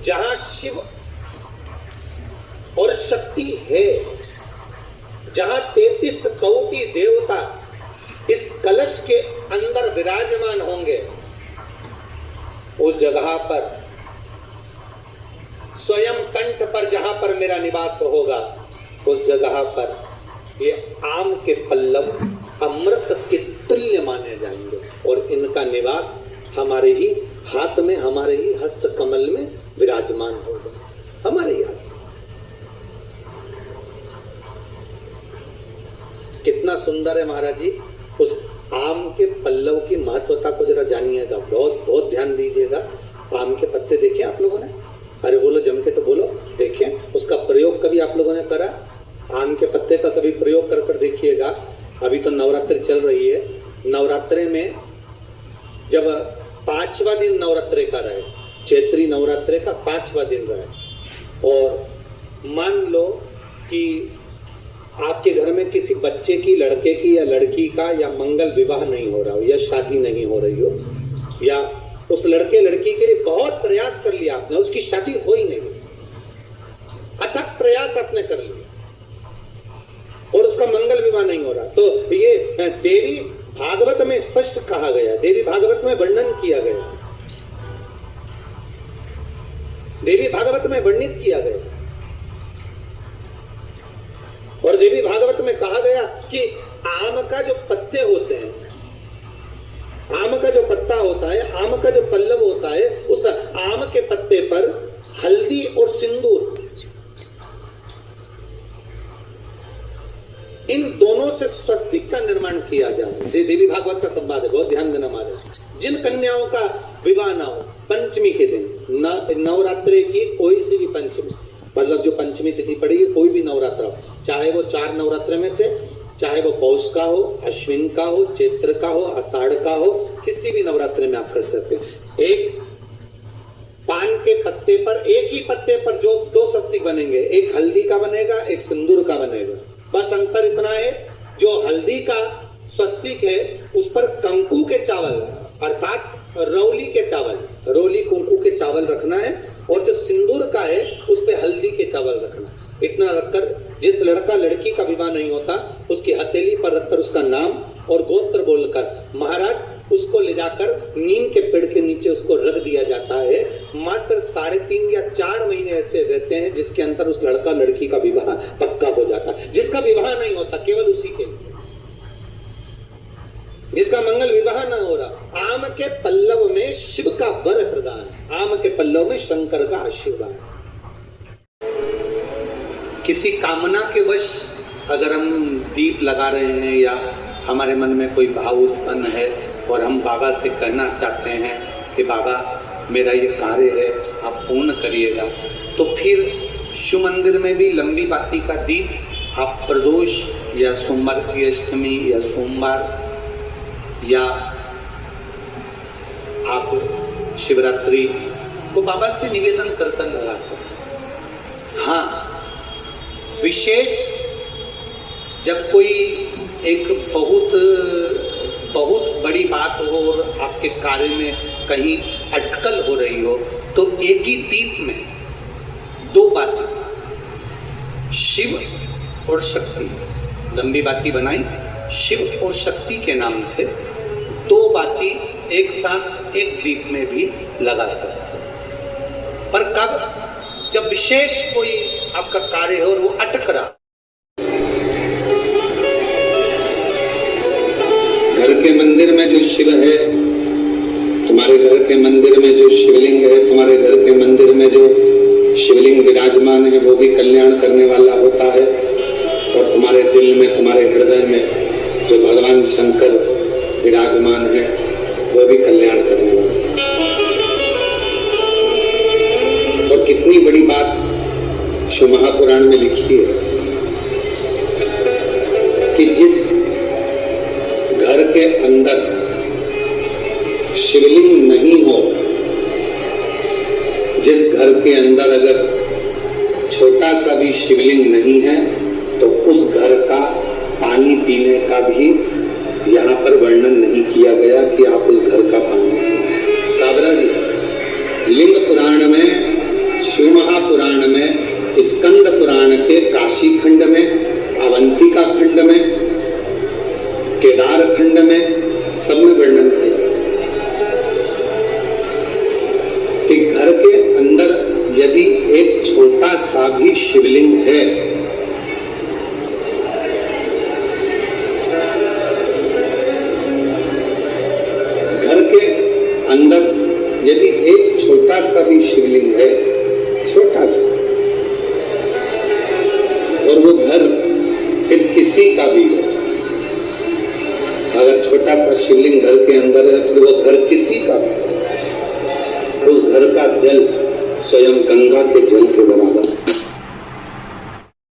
जहां शिव और शक्ति है, जहां 33 कोटि देवता इस कलश के अंदर विराजमान होंगे, उस जगह पर स्वयं कंठ पर जहां पर मेरा निवास होगा, उस जगह पर ये आम के पल्लव अमृत के तुल्य माने जाएंगे और इनका निवास हमारे ही हाथ में, हमारे ही हस्त कमल में विराजमान होगा, हमारे ही हाथ। कितना सुंदर है महाराज जी। उस आम के पल्लव की महत्वता को जरा जानिएगा, बहुत बहुत ध्यान दीजिएगा। आम के पत्ते देखे आप लोगों ने? अरे बोलो, जम के तो बोलो। देखें, उसका प्रयोग कभी आप लोगों ने करा? आम के पत्ते का कभी प्रयोग कर देखिएगा। अभी तो नवरात्रि चल रही है, नवरात्रे में जब 5वां दिन नवरात्रे का रहे, चैत्री नवरात्रे का 5वां दिन रहे, और मान लो कि आपके घर में किसी बच्चे की, लड़के की या लड़की का या मंगल विवाह नहीं हो रहा हो या शादी नहीं हो रही हो, या उस लड़के लड़की के लिए बहुत प्रयास कर लिया आपने, उसकी शादी हो ही नहीं, अथक प्रयास आपने कर लिया और उसका मंगल विवाह नहीं हो रहा, तो ये देवी भागवत में स्पष्ट कहा गया, देवी भागवत में वर्णन किया गया, देवी भागवत में वर्णित किया गया। और देवी भागवत में कहा गया कि आम का जो पत्ते होते हैं, आम का जो पत्ता होता है, आम का जो पल्लव होता है, उस आम के पत्ते पर हल्दी और सिंदूर, इन दोनों से स्वस्तिक का निर्माण किया जाए। देवी भागवत का संवाद है, बहुत ध्यान देना महाराज। जिन कन्याओं का विवाह ना हो पंचमी के दिन, नवरात्रि की कोई सी भी पंचमी, मतलब जो पंचमी तिथि पड़ेगी, कोई भी नवरात्र हो, चाहे वो 4 नवरात्र में से, चाहे वो पौष का हो, अश्विन का हो, चैत्र का हो, आषाढ़ का हो, किसी भी नवरात्र में आप कर सकते हैं। एक पान के पत्ते पर, एक ही पत्ते पर जो 2 स्वस्तिक बनेंगे, एक हल्दी का बनेगा, एक सिंदूर का बनेगा। बस अंतर इतना है, जो हल्दी का स्वस्तिक है उस पर कंकु के चावल अर्थात रौली के चावल, रौली कुंकू के चावल रखना है, और जो सिंदूर का है उस पे हल्दी के चावल रखना है। इतना रखकर जिस लड़का लड़की का विवाह नहीं होता, उसकी हथेली पर रखकर उसका नाम और गोत्र बोलकर महाराज उसको ले जाकर नीम के पेड़ के नीचे उसको रख दिया जाता है। मात्र 3.5 या 4 महीने ऐसे रहते हैं जिसके अंदर उस लड़का लड़की का विवाह पक्का हो जाता है। जिसका विवाह नहीं होता केवल उसी के, जिसका मंगल विवाह ना हो रहा, आम के पल्लव में शिव का वर प्रदान, आम के पल्लव में शंकर का आशीर्वाद। किसी कामना के वश अगर हम दीप लगा रहे हैं या हमारे मन में कोई भाव उत्पन्न है और हम बाबा से कहना चाहते हैं कि बाबा मेरा ये कार्य है आप पूर्ण करिएगा, तो फिर शिव मंदिर में भी लंबी बाती का दीप आप प्रदोष या सोमवार की अष्टमी या सोमवार या आप शिवरात्रि को बाबा से निवेदन करता लगा सकते। हाँ, विशेष जब कोई एक बहुत बड़ी बात हो और आपके कार्य में कहीं अटकल हो रही हो, तो एक ही दीप में 2 बातें, शिव और शक्ति, लंबी बाती बनाई, शिव और शक्ति के नाम से 2 बाती एक साथ एक दीप में भी लगा सकते हैं। पर कब? जब विशेष कोई आपका कार्य है और वो अटक रहा। घर के मंदिर में जो शिव है, तुम्हारे घर के मंदिर में जो शिवलिंग है, तुम्हारे घर के मंदिर में जो शिवलिंग विराजमान है, वो भी कल्याण करने वाला होता है। और तुम्हारे दिल में, तुम्हारे हृदय में जो भगवान शंकर विराजमान है, वो भी कल्याण करने वाला है। और कितनी बड़ी बात शिव महापुराण में लिखी है कि जिस घर के अंदर शिवलिंग नहीं हो, जिस घर के अंदर अगर छोटा सा भी शिवलिंग नहीं है, तो उस घर का पानी पीने का भी यहाँ पर वर्णन नहीं किया गया कि आप उस घर का पानी। काबरा जी लिंग पुराण में शिव महापुराण में, स्कंद पुराण के काशी खंड में, अवंतिका खंड में, केदार खंड में, सब में वर्णन किया कि घर के अंदर यदि एक छोटा सा भी शिवलिंग है, घर के अंदर यदि एक छोटा सा भी शिवलिंग है, छोटा सा, और वो घर फिर किसी का भी हो, अगर छोटा सा शिवलिंग घर के अंदर है फिर वो घर किसी का भी, उस घर का जल स्वयं गंगा के जल के बराबर।